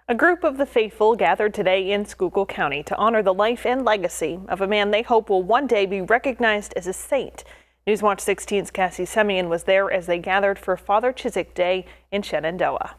A group of the faithful gathered today in Schuylkill County to honor the life and legacy of a man they hope will one day be recognized as a saint. Newswatch 16's Cassie Semyon was there as they gathered for Father Ciszek Day in Shenandoah.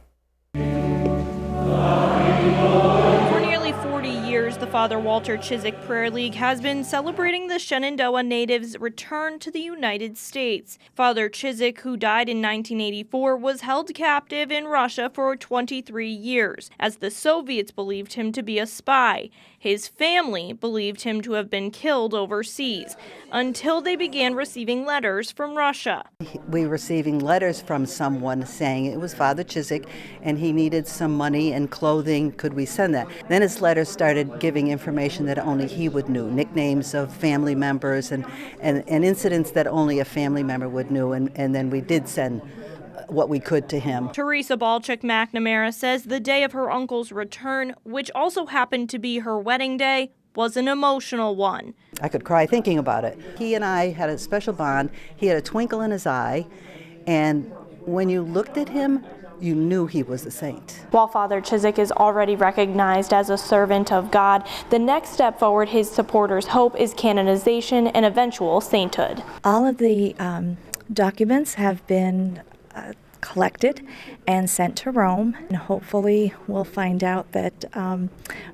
For nearly 40 years, the Father Walter Ciszek Prayer League has been celebrating the Shenandoah natives' return to the United States. Father Ciszek, who died in 1984, was held captive in Russia for 23 years, as the Soviets believed him to be a spy. His family believed him to have been killed overseas, until they began receiving letters from Russia. We were receiving letters from someone saying it was Father Ciszek and he needed some money and clothing. Could we send that? Then his letters started giving information that only he would know, nicknames of family members and incidents that only a family member would know. And then we did send what we could to him. Teresa Balchuk McNamara says the day of her uncle's return, which also happened to be her wedding day, was an emotional one. I could cry thinking about it. He and I had a special bond. He had a twinkle in his eye, and when you looked at him, you knew he was a saint. While Father Ciszek is already recognized as a servant of God, the next step forward his supporters hope is canonization and eventual sainthood. All of the documents have been collected and sent to Rome, and hopefully we'll find out that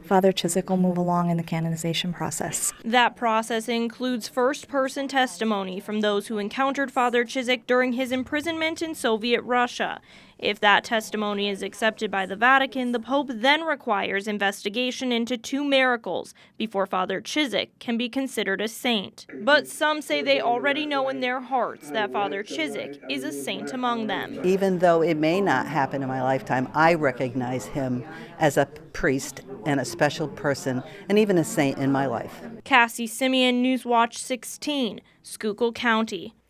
Father Ciszek will move along in the canonization process. That process includes first-person testimony from those who encountered Father Ciszek during his imprisonment in Soviet Russia. If that testimony is accepted by the Vatican, the Pope then requires investigation into 2 miracles before Father Ciszek can be considered a saint. But some say they already know in their hearts that Father Ciszek is a saint among them. Even though it may not happen in my lifetime, I recognize him as a priest and a special person and even a saint in my life. Cassie Semyon, Newswatch 16, Schuylkill County.